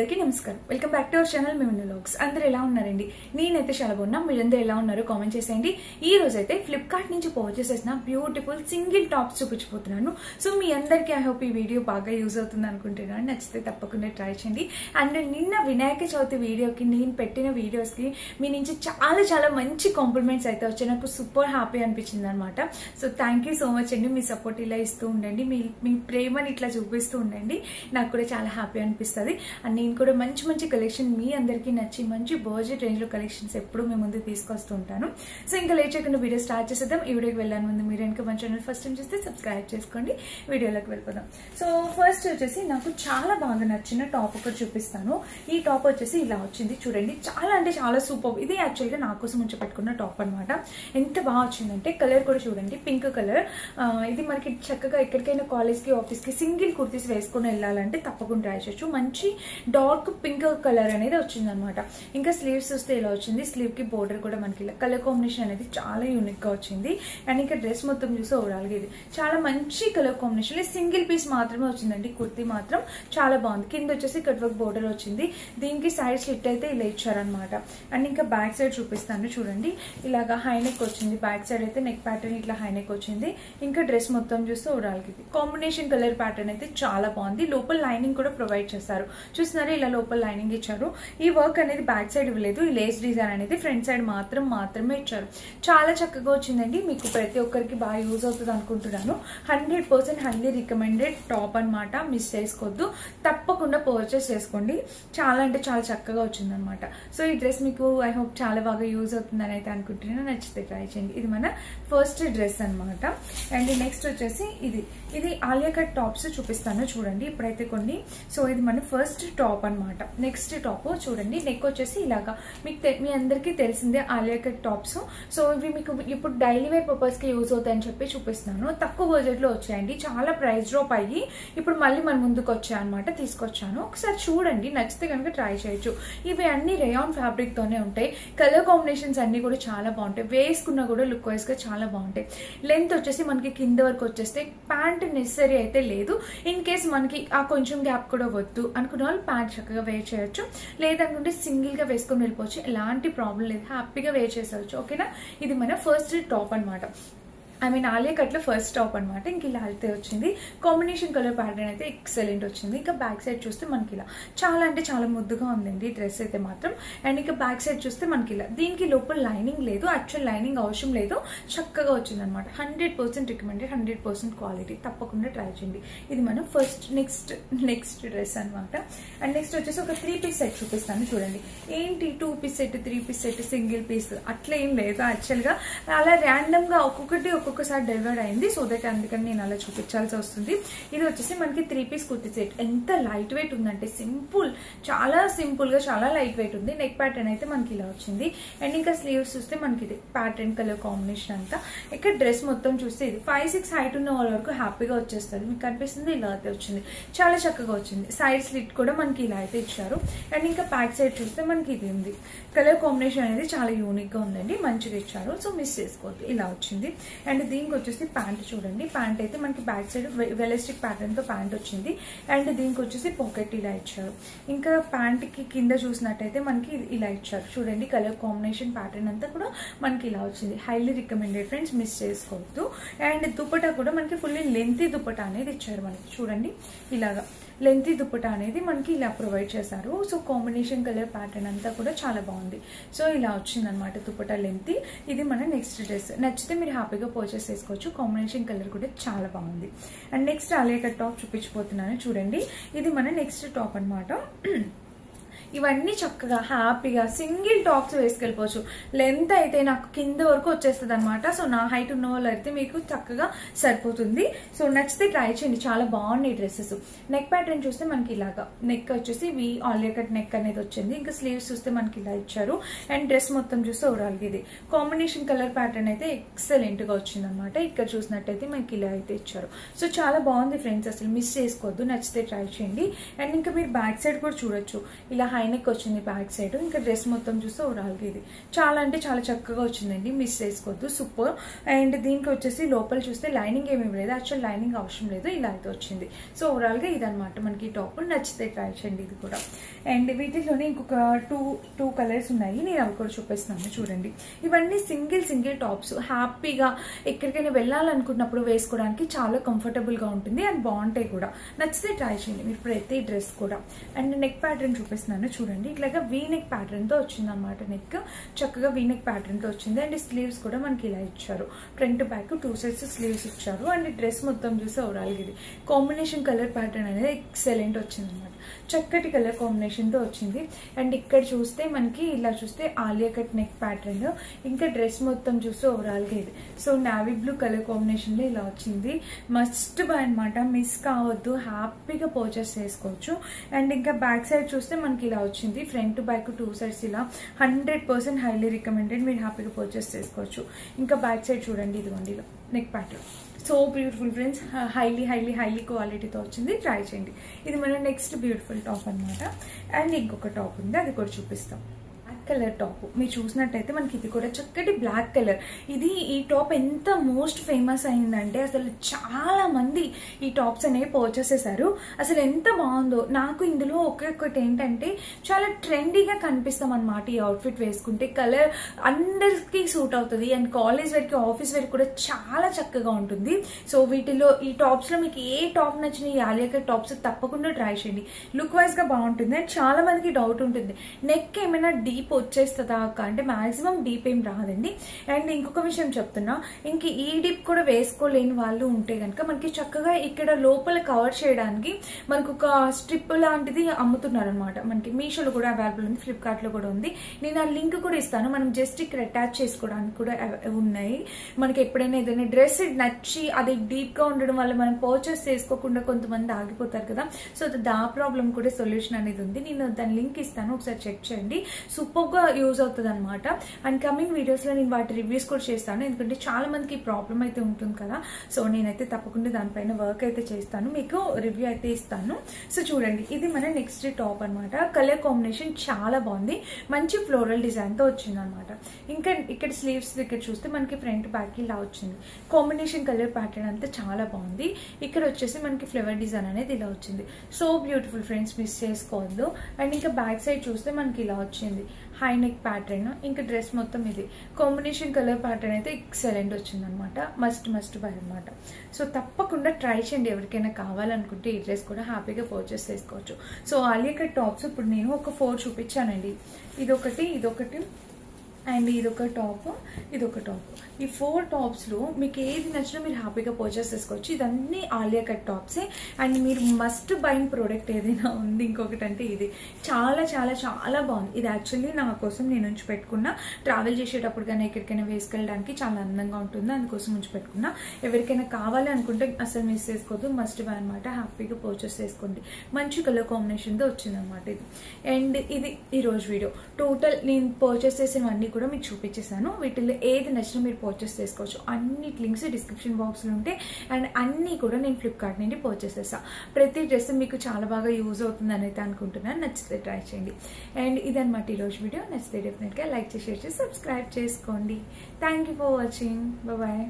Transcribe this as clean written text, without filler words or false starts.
అందరికీ నమస్కారం. Welcome back to our channel Mimin vlogs. అందరూ ఎలా ఉన్నారండి? నేనైతే చాలా బాగున్నా. మీరందరూ ఎలా ఉన్నారో కామెంట్ చేసేయండి. ఈ రోజు అయితే ఫ్లిప్కార్ట్ నుంచి పర్చేస్ చేసిన బ్యూటిఫుల్ సింగిల్ టాప్స్ చూపించబోతున్నాను. సో మీ అందరికీ ఐ హోప్ ఈ వీడియో బాగా యూజ్ అవుతుంది అనుకుంటున్నాను. నచ్చితే తప్పకుండా ట్రై చేయండి. అండ్ నిన్న వినాయక చవితి వీడియోకి నేను పెట్టిన వీడియోస్కి మీ నుంచి చాలా మంచి కాంప్లిమెంట్స్ అయితే వచ్చాయి. నాకు సూపర్ హ్యాపీ అనిపించింది అనమాట. So thank you so much అండి. మీ సపోర్ట్ ఇలా ఇస్తూ ఉండండి, మీ ప్రేమని ఇట్లా చూపిస్తూ ఉండండి. నాకు కూడా చాలా హ్యాపీ అనిపిస్తుంది. అండ్ నేను కూడా మంచి కలెక్షన్ మీ అందరికీ నచ్చి మంచి బడ్జెట్ రేంజ్ లో కలెక్షన్స్ ఎప్పుడు మీ ముందు తీసుకొస్తూ ఉంటాను. సో ఇంకా లేట్ చేయకుండా వీడియో స్టార్ట్ చేసేద్దాం. ఈ వీడియోకి వెళ్ళాను ముందు మీరు ఇంకా మన ఛానల్ ఫస్ట్ టైం చూస్తే సబ్స్క్రైబ్ చేసుకోండి. వీడియోలోకి వెళ్ళిపోదాం. సో ఫస్ట్ వచ్చేసి నాకు చాలా బాగా నచ్చిన టాప్ ఒకటి చూపిస్తాను. ఈ టాప్ వచ్చేసి ఇలా వచ్చింది చూడండి. చాలా సూపర్. ఇది యాక్చువల్గా నా కోసం ఉంచి పెట్టుకున్న టాప్ అనమాట. ఎంత బాగా వచ్చిందంటే కలర్ కూడా చూడండి, పింక్ కలర్. ఇది మనకి చక్కగా ఎక్కడికైనా కాలేజ్కి ఆఫీస్కి సింగిల్ కుర్తీస్ వేసుకుని వెళ్ళాలంటే తప్పకుండా ట్రై చేయొచ్చు. మంచి డార్క్ పింక్ కలర్ అనేది వచ్చింది అనమాట. ఇంకా స్లీవ్స్ వస్తే ఇలా వచ్చింది. స్లీవ్ కి బోర్డర్ కూడా మనకి కలర్ కాంబినేషన్ అనేది చాలా యూనిక్ గా వచ్చింది. అండ్ ఇంకా డ్రెస్ మొత్తం చూసి ఓవరాల్ గా ఇది చాలా మంచి కలర్ కాంబినేషన్. సింగిల్ పీస్ మాత్రమే వచ్చిందండి. కుర్తీ మాత్రం చాలా బాగుంది. కింద వచ్చేసి కట్ వర్క్ బోర్డర్ వచ్చింది. దీనికి సైడ్ స్లిట్ అయితే ఇలా ఇచ్చారనమాట. అండ్ ఇంకా బ్యాక్ సైడ్ చూపిస్తాను చూడండి. ఇలాగా హైనెక్ వచ్చింది. బ్యాక్ సైడ్ అయితే నెక్ ప్యాటర్న్ ఇట్లా హైనెక్ వచ్చింది. ఇంకా డ్రెస్ మొత్తం చూస్తే ఓవరాల్ గా ఇది కాంబినేషన్ కలర్ ప్యాటర్న్ అయితే చాలా బాగుంది. లోపల లైనింగ్ కూడా ప్రొవైడ్ చేస్తారు. చూస్తున్నారా, ఇలా లోపల లైనింగ్ ఇచ్చారు. ఈ వర్క్ అనేది బ్యాక్ సైడ్ ఇవ్వలేదు. ఈ లేస్ డిజైన్ అనేది ఫ్రంట్ సైడ్ మాత్రమే ఇచ్చారు. చాలా చక్కగా వచ్చిందండి. మీకు ప్రతి ఒక్కరికి బాగా యూజ్ అవుతుంది అనుకుంటున్నాను. 100% హైలీ రికమెండెడ్ టాప్ అనమాట. మిస్ చేసుకోవద్దు, తప్పకుండా పర్చేస్ చేసుకోండి. చాలా చక్కగా వచ్చింది అనమాట. సో ఈ డ్రెస్ మీకు ఐ హోప్ చాలా బాగా యూజ్ అవుతుందని అయితే అనుకుంటున్నాను. నచ్చితే ట్రై చేయండి. ఇది మన ఫస్ట్ డ్రెస్ అనమాట. అండ్ నెక్స్ట్ వచ్చేసి ఇది ఆలియా కట్ టాప్స్ చూపిస్తాను చూడండి. ఇప్పుడైతే కొన్ని. సో ఇది మన ఫస్ట్ టాప్ అనమాట. నెక్స్ట్ టాప్ చూడండి. నెక్ వచ్చేసి ఇలాగా మీ అందరికీ తెలిసిందే ఆలియా కట్ టాప్స్. సో ఇవి మీకు ఇప్పుడు డైలీ వేర్ పర్పస్ కి యూజ్ అవుతాయని చెప్పి చూపిస్తున్నాను. తక్కువ బడ్జెట్ లో వచ్చాయండి. చాలా ప్రైస్ డ్రాప్ అయ్యి ఇప్పుడు మళ్ళీ మన ముందుకు వచ్చాయన్నమాట. తీసుకొచ్చాను. ఒకసారి చూడండి, నచ్చితే కనుక ట్రై చేయొచ్చు. ఇవి అన్ని రేయాన్ ఫ్యాబ్రిక్ తోనే ఉంటాయి. కలర్ కాంబినేషన్స్ అన్ని కూడా చాలా బాగుంటాయి. వేసుకున్నా కూడా లుక్ వైజ్ గా చాలా బాగుంటాయి. లెంత్ వచ్చేసి మనకి కింద వరకు వచ్చేస్తే ప్యాంట్ నెసరీ అయితే లేదు. ఇన్ కేస్ మనకి ఆ కొంచెం గ్యాప్ కూడా వద్దు అనుకున్న వాళ్ళు ప్యాంట్ చక్కగా వేర్ చేయొచ్చు. లేదనుకుంటే సింగిల్ గా వేసుకొని వెళ్ళిపోవచ్చు. ఎలాంటి ప్రాబ్లం లేదు. హ్యాపీగా వేర్ చేసేవచ్చు. ఓకేనా. ఇది మన ఫస్ట్ టాప్ అనమాట. ఆలియా కట్ లో ఫస్ట్ టాప్ అనమాట. ఇంక ఇలా అయితే వచ్చింది. కాంబినేషన్ కలర్ ప్యాటర్న్ అయితే ఎక్సలెంట్ వచ్చింది. ఇంకా బ్యాక్ సైడ్ చూస్తే మనకి ఇలా చాలా ముద్దుగా ఉందండి డ్రెస్ అయితే మాత్రం. అండ్ ఇంకా బ్యాక్ సైడ్ చూస్తే మనకి ఇలా దీనికి లోపల లైనింగ్ లేదు. యాక్చువల్ లైనింగ్ అవసరం లేదు. చక్కగా వచ్చింది అనమాట. 100% రికమెండెడ్, 100% క్వాలిటీ. తప్పకుండా ట్రై చేయండి. ఇది మన ఫస్ట్ నెక్స్ట్ డ్రెస్ అనమాట. అండ్ నెక్స్ట్ వచ్చేసి ఒక 3 పీస్ సెట్ చూపిస్తాను చూడండి. ఏంటి 2 piece set, 3 piece set, single piece అట్లా ఏం లేదు. యాక్చువల్ గా అలా ర్యాండమ్ గా ఒక్కొక్కసారి డెలివర్ అయింది. సో దట్ అందుకని నేను అలా చూపించాల్సి వస్తుంది. ఇది వచ్చేసి మనకి 3 పీస్ కుర్తీ సెట్. ఎంత లైట్ వెయిట్ ఉందంటే చాలా సింపుల్ గా చాలా లైట్ వెయిట్ ఉంది. నెక్ ప్యాటర్న్ అయితే మనకి ఇలా వచ్చింది. అండ్ ఇంకా స్లీవ్స్ చూస్తే మనకి ఇది ప్యాటర్న్ కలర్ కాంబినేషన్ అంతా. ఇక్కడ డ్రెస్ మొత్తం చూస్తే ఇది 5'6" హైట్ ఉన్న వాళ్ళ వరకు హ్యాపీగా వచ్చేస్తుంది. మీకు కనిపిస్తుంది ఇలా అయితే వచ్చింది. చాలా చక్కగా వచ్చింది. సైడ్ స్లిట్ కూడా మనకి ఇలా అయితే ఇచ్చారు. అండ్ ఇంకా బ్యాక్ సైడ్ చూస్తే మనకి ఇది ఉంది. కలర్ కాంబినేషన్ అనేది చాలా యూనిక్ గా ఉందండి. మంచిగా ఇచ్చారు. సో మిస్ చేసుకోవద్దు. ఇలా వచ్చింది. అండ్ దీనికి వచ్చేసి ప్యాంట్ చూడండి. ప్యాంట్ అయితే మనకి బ్యాక్ సైడ్ వెలస్టిక్ ప్యాటర్న్ తో ప్యాంట్ వచ్చింది. అండ్ దీనికి వచ్చేసి పాకెట్ ఇలా ఇచ్చారు. ఇంకా ప్యాంట్ కి కింద చూసినట్టయితే మనకి ఇలా ఇచ్చారు చూడండి. కలర్ కాంబినేషన్ ప్యాటర్న్ అంతా కూడా మనకి ఇలా వచ్చింది. హైలీ రికమెండెడ్ ఫ్రెండ్స్, మిస్ చేసుకోవద్దు. అండ్ దుపట్టా కూడా మనకి ఫుల్లీ లెంతీ దుపట్టా అనేది ఇచ్చారు మనకి చూడండి. ఇలాగా లెంతీ దుపట్టా అనేది మనకి ఇలా ప్రొవైడ్ చేశారు. సో కాంబినేషన్ కలర్ ప్యాటర్న్ అంతా కూడా చాలా బాగుంది. సో ఇలా వచ్చింది అనమాట దుపట్టా లెంతీ. ఇది మన నెక్స్ట్ డ్రెస్. నచ్చితే మీరు హ్యాపీగా పర్చేస్ చేసుకోవచ్చు. కాంబినేషన్ కలర్ కూడా చాలా బాగుంది. And next Alia cut top చూపించబోతున్నాను చూడండి. ఇది మన నెక్స్ట్ టాప్ అనమాట. ఇవన్నీ చక్కగా హ్యాపీగా సింగిల్ టాప్స్ వేసుకెళ్ళిపోవచ్చు. లెంత్ అయితే నాకు కింద వరకు వచ్చేస్తుంది అనమాట. సో నా హైట్ ఉన్న వాళ్ళు అయితే మీకు చక్కగా సరిపోతుంది. సో నచ్చితే ట్రై చేయండి. చాలా బాగున్నాయి డ్రెస్సెస్. నెక్ ప్యాటర్న్ చూస్తే మనకి ఇలాగా నెక్ వచ్చేసి ఆలియా కట్ నెక్ అనేది వచ్చింది. ఇంకా స్లీవ్స్ చూస్తే మనకి ఇలా ఇచ్చారు. అండ్ డ్రెస్ మొత్తం చూస్తే ఓవరాల్ ఇది కాంబినేషన్ కలర్ ప్యాటర్న్ అయితే ఎక్సలెంట్ గా వచ్చింది అనమాట. ఇక్కడ చూసినట్టయితే మనకి ఇలా అయితే ఇచ్చారు. సో చాలా బాగుంది ఫ్రెండ్స్. అసలు మిస్ చేసుకోవద్దు. నచ్చితే ట్రై చేయండి. అండ్ ఇంకా మీరు బ్యాక్ సైడ్ కూడా చూడొచ్చు. ఇలా నెక్ వచ్చింది బ్యాక్ సైడ్. ఇంకా డ్రెస్ మొత్తం చూస్తే ఓవరాల్గా ఇది చాలా అంటే చాలా చక్కగా వచ్చిందండి, మిస్ చేసుకోవద్దు, సూపర్. అండ్ దీనికి వచ్చేసి లోపల చూస్తే లైనింగ్ ఏమీ లేదు, యాక్చువల్ లైనింగ్ అవసరం లేదు, ఇలా అయితే వచ్చింది. సో ఓవరాల్గా ఇదనమాట మనకి టాప్. నచ్చితే ట్రై చేయండి ఇది కూడా. అండ్ వీటిలోనే ఇంకొక టూ కలర్స్ ఉన్నాయి, నేను అవి కూడా చూపిస్తున్నాను చూడండి. ఇవన్నీ సింగిల్ టాప్స్, హ్యాపీగా ఎక్కడికైనా వెళ్ళాలనుకున్నప్పుడు వేసుకోవడానికి చాలా కంఫర్టబుల్గా ఉంటుంది అండ్ బాగుంటాయి కూడా. నచ్చితే ట్రై చేయండి మీరు ప్రతి డ్రెస్ కూడా. అండ్ నెక్ ప్యాటర్న్ చూపిస్తున్నాను చూడండి, ఇట్లాగా వీ నెక్ ప్యాటర్న్ తో వచ్చింది అనమాట. నెక్ చక్కగా వీ నెక్ ప్యాటర్న్ తో వచ్చింది. అండ్ స్లీవ్స్ కూడా మనకి ఇలా ఇచ్చారు, ఫ్రంట్ బ్యాక్ 2 సైడ్స్ స్లీవ్స్ ఇచ్చారు. అండ్ డ్రెస్ మొత్తం చూసి ఓవరాల్ ఇది కాంబినేషన్ కలర్ ప్యాటర్న్ అనేది ఎక్సలెంట్ వచ్చింది అనమాట, చక్కటి కలర్ కాంబినేషన్ తో వచ్చింది. అండ్ ఇక్కడ చూస్తే మనకి ఇలా చూస్తే ఆలియా కట్ నెక్ ప్యాటర్న్, ఇంకా డ్రెస్ మొత్తం చూస్తే ఓవరాల్ గా ఇది. So navy blue colour combination లో ఇలా వచ్చింది, మస్ట్ బై అనమాట, మిస్ కావద్దు, హ్యాపీగా పర్చేస్ చేసుకోవచ్చు. అండ్ ఇంకా బ్యాక్ సైడ్ చూస్తే మనకి ఇలా వచ్చింది, ఫ్రంట్ బ్యాక్ 2 సైడ్స్ ఇలా 100% హైలీ రికమెండెడ్, మీరు హ్యాపీగా పర్చేస్ చేసుకోవచ్చు. ఇంకా బ్యాక్ సైడ్ చూడండి, ఇదిగోండి neck pattern, so beautiful friends, highly క్వాలిటీతో వచ్చింది, ట్రై చేయండి. ఇది మన నెక్స్ట్ బ్యూటిఫుల్ టాప్ అనమాట. అండ్ ఇంకొక టాప్ ఉంది, అది కూడా చూపిస్తాం. కలర్ టాప్ మీరు చూసినట్టయితే మనకి ఇది కూడా చక్కటి బ్లాక్ కలర్. ఈ టాప్ ఎంత మోస్ట్ ఫేమస్ అయిందంటే అసలు చాలా మంది ఈ టాప్స్ అనేవి పర్చేస్ చేశారు. అసలు ఎంత బాగుందో. నాకు ఇందులో ఒక్కొక్కటి ఏంటంటే చాలా ట్రెండీగా కనిపిస్తాం అనమాట ఈ అవుట్ఫిట్ వేసుకుంటే. కలర్ అందరికి సూట్ అవుతుంది అండ్ కాలేజ్ వేర్కి ఆఫీస్ వేర్ కూడా చాలా చక్కగా ఉంటుంది. సో వీటిలో ఈ టాప్స్ లో మీకు ఏ టాప్ నచ్చిన ఈ ఆలియా కట్ టాప్స్ తప్పకుండా ట్రై చేయండి, లుక్ వైజ్ గా బాగుంటుంది. అండ్ చాలా మందికి డౌట్ ఉంటుంది, నెక్ ఏమైనా డీప్ వచ్చేస్తుందా అక్క అంటే మాక్సిమం డీప్ ఏం రాదండి. అండ్ ఇంకొక విషయం చెప్తున్నా, ఇంక ఈ డీప్ కూడా వేసుకోలేని వాళ్ళు ఉంటే కనుక మనకి చక్కగా ఇక్కడ లోపల కవర్ చేయడానికి మనకు ఒక స్ట్రిప్ లాంటిది అమ్ముతున్నారు అనమాట. మనకి మీషోలో కూడా అవైలబుల్ ఉంది, ఫ్లిప్కార్ట్ లో కూడా ఉంది. నేను ఆ లింక్ కూడా ఇస్తాను, మనం జస్ట్ ఇక్కడ అటాచ్ చేసుకోవడానికి కూడా ఉన్నాయి. మనకి ఎప్పుడైనా ఏదైనా డ్రెస్ నచ్చి అది డీప్ గా ఉండడం వల్ల మనం పర్చేస్ చేసుకోకుండా కొంతమంది ఆగిపోతారు కదా, సో దా ప్రాబ్లం కూడా సొల్యూషన్ అనేది ఉంది. నేను దాని లింక్ ఇస్తాను, ఒకసారి చెక్ చేయండి, సూపర్ గా యూజ్ అవుతుంది అనమాట. అండ్ కమింగ్ వీడియోస్ లో నేను వాటి రివ్యూస్ కూడా చేస్తాను, ఎందుకంటే చాలా మందికి ప్రాబ్లం అయితే ఉంటుంది కదా. సో నేనైతే తప్పకుండా దానిపైన వర్క్ అయితే చేస్తాను, మీకు రివ్యూ అయితే ఇస్తాను. సో చూడండి, ఇది మన నెక్స్ట్ టాప్ అనమాట. కలర్ కాంబినేషన్ చాలా బాగుంది, మంచి ఫ్లోరల్ డిజైన్ తో వచ్చింది అనమాట. ఇంకా ఇక్కడ స్లీవ్స్ దగ్గర చూస్తే మనకి ఫ్రంట్ బ్యాక్ ఇలా వచ్చింది, కాంబినేషన్ కలర్ ప్యాటర్న్ అంతా చాలా బాగుంది. ఇక్కడ వచ్చేసి మనకి ఫ్లవర్ డిజైన్ అనేది ఇలా వచ్చింది, సో బ్యూటిఫుల్ ఫ్రెండ్స్, మిస్ చేసుకోవద్దు. అండ్ ఇంకా బ్యాక్ సైడ్ చూస్తే మనకి ఇలా వచ్చింది హై నెక్ ప్యాటర్న్, ఇంకా డ్రెస్ మొత్తం ఇది కాంబినేషన్ కలర్ ప్యాటర్న్ అయితే ఎక్సలెంట్ వచ్చింది అనమాట, మస్ట్ బై అనమాట. సో తప్పకుండా ట్రై చేయండి, ఎవరికైనా కావాలనుకుంటే ఈ డ్రెస్ కూడా హ్యాపీగా పర్చేస్ చేసుకోవచ్చు. సో ఆలియా కట్ టాప్స్ ఇప్పుడు నేను ఒక 4 చూపించానండి, ఇదొకటి అండ్ ఇదొక టాప్, ఇదొక టాప్. ఈ 4 టాప్స్ లో మీకు ఏది నచ్చినా మీరు హ్యాపీగా పర్చేస్ చేసుకోవచ్చు. ఇదన్నీ ఆలియా కట్ టాప్సే. అండ్ మీరు మస్ట్ బైన్ ప్రోడక్ట్ ఏదైనా ఉంది ఇంకొకటి అంటే ఇది చాలా చాలా చాలా బాగుంది. ఇది యాక్చువల్లీ నా కోసం నేను ఉంచి పెట్టుకున్నా, ట్రావెల్ చేసేటప్పుడు కానీ ఎక్కడికైనా వేసుకెళ్ళడానికి చాలా అందంగా ఉంటుంది, అందుకోసం ఉంచి పెట్టుకున్నా. ఎవరికైనా కావాలి అనుకుంటే అసలు మిస్ చేసుకోవద్దు, మస్ట్ బై అనమాట, హ్యాపీగా పర్చేస్ చేసుకోండి. మంచి కలర్ కాంబినేషన్ తో వచ్చింది అనమాట ఇది. అండ్ ఇది ఈ రోజు వీడియో టోటల్ నేను పర్చేస్ చేసినవన్నీ కూడా మీకు చూపించేసాను. వీటిల్లో ఏది నచ్చినా మీరు పర్చేస్ చేసుకోవచ్చు, అన్ని లింక్స్ డిస్క్రిప్షన్ బాక్స్ లో ఉంటాయి. అండ్ అన్ని కూడా నేను ఫ్లిప్కార్ట్ నుండి పర్చేస్ చేస్తాను. ప్రతి డ్రెస్ మీకు చాలా బాగా యూజ్ అవుతుంది అని అయితే అనుకుంటున్నాను, నచ్చితే ట్రై చేయండి. అండ్ ఇదన్నమాట ఈరోజు వీడియో, నచ్చితే డెఫినెట్ గా లైక్ చేసి షేర్ చేసి సబ్స్క్రైబ్ చేసుకోండి. Thank you for watching, bye.